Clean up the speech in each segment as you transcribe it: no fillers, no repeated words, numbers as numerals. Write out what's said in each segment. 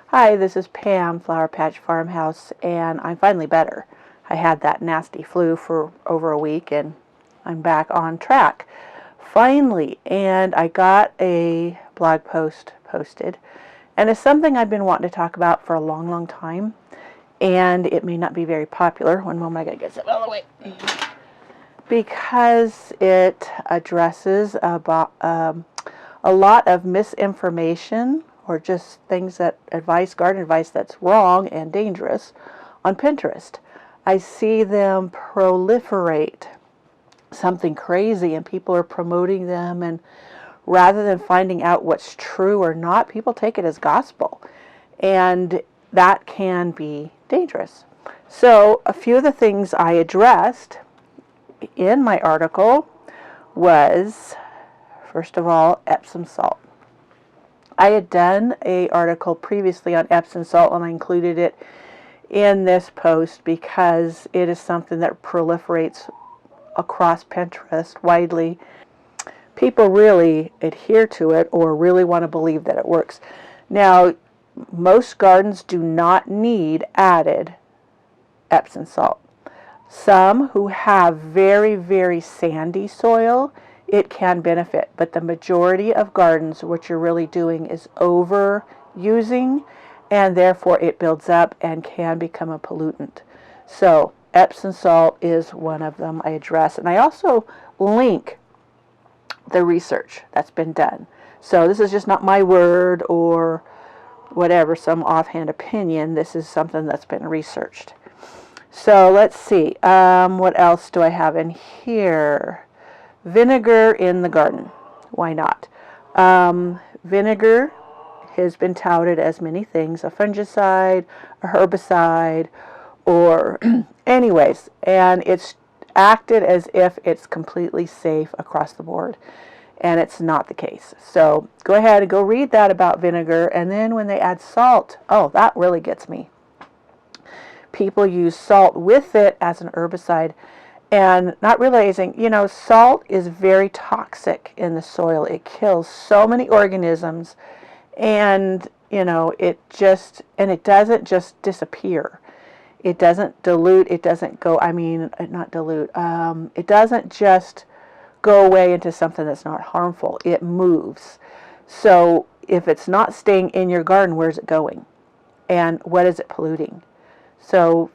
Hi, this is Pam, Flower Patch Farmhouse, and I'm finally better. I had that nasty flu for over a week, and I'm back on track. Finally, and I got a blog post posted, and it's something I've been wanting to talk about for a long, long time, and it may not be very popular. One moment, I gotta get it out of the way. Because it addresses about a lot of misinformation or just things that garden advice that's wrong and dangerous on Pinterest. I see them proliferate something crazy and people are promoting them, and rather than finding out what's true or not, people take it as gospel. And that can be dangerous. So a few of the things I addressed in my article was, first of all, Epsom salt. I had done an article previously on Epsom salt, and I included it in this post because it is something that proliferates across Pinterest widely. People really adhere to it or really want to believe that it works. Now, most gardens do not need added Epsom salt. Some who have very, very sandy soil, it can benefit, but the majority of gardens, what you're really doing is overusing, and therefore it builds up and can become a pollutant. So Epsom salt is one of them I address, and I also link the research that's been done. So this is just not my word or whatever, some offhand opinion. This is something that's been researched. So let's see, what else do I have in here? Vinegar in the garden. Why not? Vinegar has been touted as many things, a fungicide, a herbicide, or anyways, and it's acted as if it's completely safe across the board, and it's not the case. So go ahead and go read that about vinegar, and then when they add salt, oh, that really gets me. People use salt with it as an herbicide and not realizing, salt is very toxic in the soil. It kills so many organisms, and, it doesn't just disappear. It doesn't dilute. It doesn't go, not dilute. It doesn't just go away into something that's not harmful. It moves. So if it's not staying in your garden, where's it going? And what is it polluting? So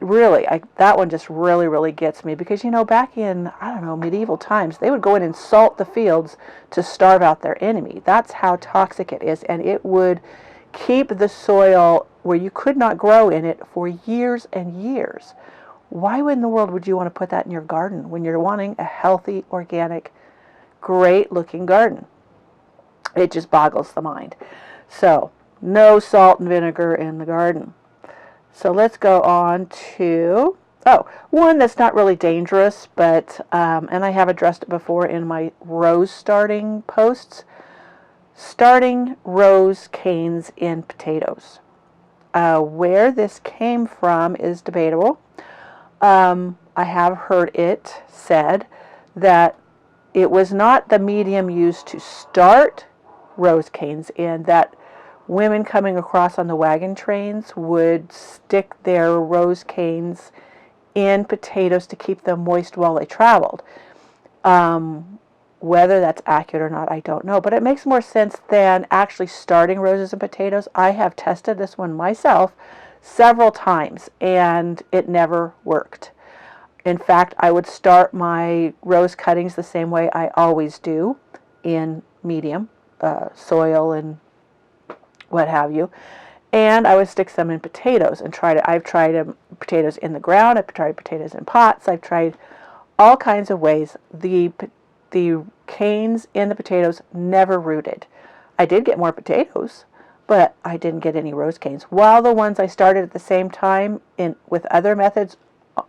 really, that one just really, really gets me because, back in, medieval times, they would go in and salt the fields to starve out their enemy. That's how toxic it is, and it would keep the soil where you could not grow in it for years and years. Why in the world would you want to put that in your garden when you're wanting a healthy, organic, great-looking garden? It just boggles the mind. So, no salt and vinegar in the garden. So let's go on to, one that's not really dangerous, but, and I have addressed it before in my rose starting posts, starting rose canes in potatoes. Where this came from is debatable. I have heard it said that it was not the medium used to start rose canes in, that women coming across on the wagon trains would stick their rose canes in potatoes to keep them moist while they traveled. Whether that's accurate or not, I don't know. But it makes more sense than actually starting roses and potatoes. I have tested this one myself several times, and it never worked. In fact, I would start my rose cuttings the same way I always do, in medium soil and what have you, and I would stick some in potatoes and I've tried potatoes in the ground, I've tried potatoes in pots, I've tried all kinds of ways. The canes in the potatoes never rooted. I did get more potatoes, but I didn't get any rose canes. While the ones I started at the same time with other methods,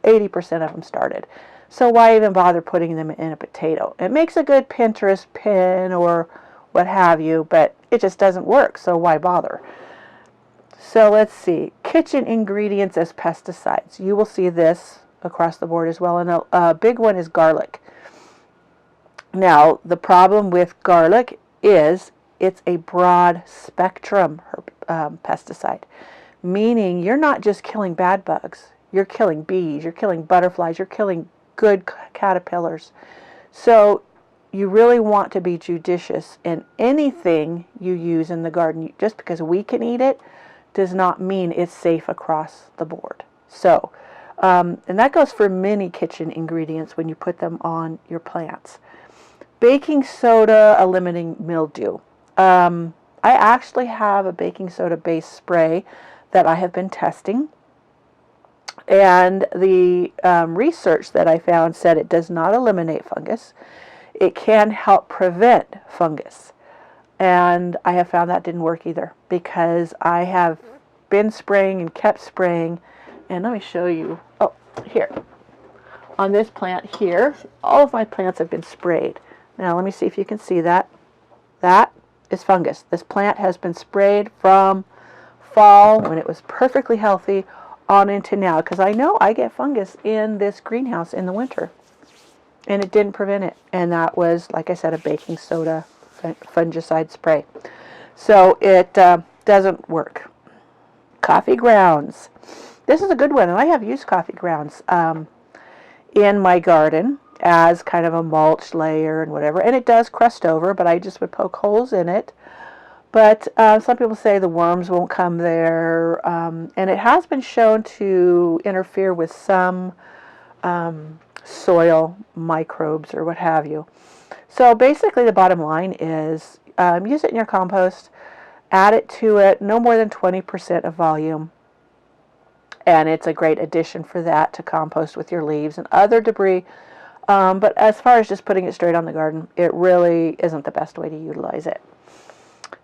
80% of them started. So why even bother putting them in a potato? It makes a good Pinterest pin or what have you, but it just doesn't work, so why bother? So let's see, kitchen ingredients as pesticides. You will see this across the board as well, and a big one is garlic. Now, the problem with garlic is it's a broad spectrum pesticide, meaning you're not just killing bad bugs. You're killing bees, you're killing butterflies, you're killing good caterpillars. So you really want to be judicious in anything you use in the garden. Just because we can eat it does not mean it's safe across the board. So, and that goes for many kitchen ingredients when you put them on your plants. Baking soda eliminating mildew. I actually have a baking soda based spray that I have been testing. And the research that I found said it does not eliminate fungus. It can help prevent fungus. And I have found that didn't work either, because I have been spraying and kept spraying. And let me show you. Oh, here. On this plant here, all of my plants have been sprayed. Now let me see if you can see that. That is fungus. This plant has been sprayed from fall, when it was perfectly healthy, on into now, because I know I get fungus in this greenhouse in the winter, and it didn't prevent it. And that was, like I said, a baking soda fungicide spray. So it doesn't work. Coffee grounds. This is a good one, and I have used coffee grounds in my garden as kind of a mulch layer and whatever, and it does crust over, but I just would poke holes in it. But some people say the worms won't come there, and it has been shown to interfere with some soil microbes or what have you. So basically the bottom line is use it in your compost, add it to it, no more than 20% of volume, and it's a great addition for that to compost with your leaves and other debris. But as far as just putting it straight on the garden, it really isn't the best way to utilize it.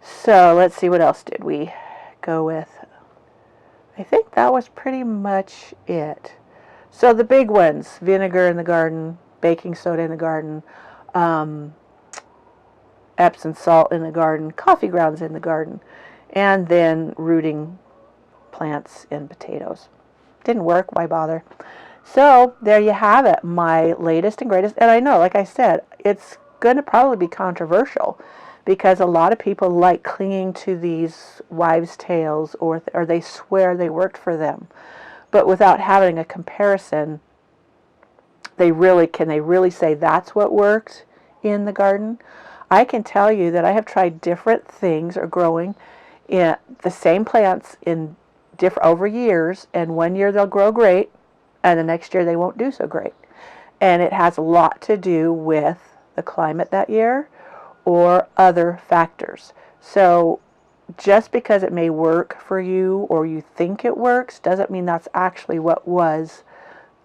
So let's see, what else did we go with? I think that was pretty much it. So the big ones: vinegar in the garden, baking soda in the garden, Epsom salt in the garden, coffee grounds in the garden, and then rooting plants in potatoes. Didn't work, why bother? So there you have it, my latest and greatest. And I know, like I said, it's going to probably be controversial, because a lot of people like clinging to these wives' tales, or they swear they worked for them. But without having a comparison, can they really say that's what worked in the garden? I can tell you that I have tried different things or growing in the same plants in over years, and one year they'll grow great, and the next year they won't do so great. And it has a lot to do with the climate that year, or other factors. So just because it may work for you, or you think it works, doesn't mean that's actually what was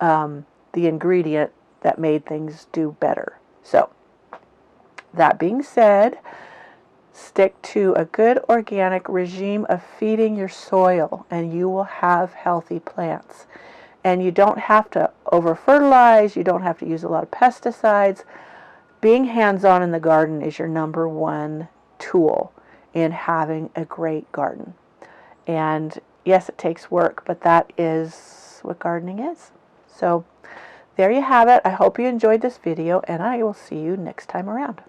the ingredient that made things do better. So that being said, stick to a good organic regime of feeding your soil, and you will have healthy plants. And you don't have to over-fertilize, you don't have to use a lot of pesticides. Being hands-on in the garden is your number one tool in having a great garden. And yes, it takes work, but that is what gardening is. So there you have it. I hope you enjoyed this video, and I will see you next time around.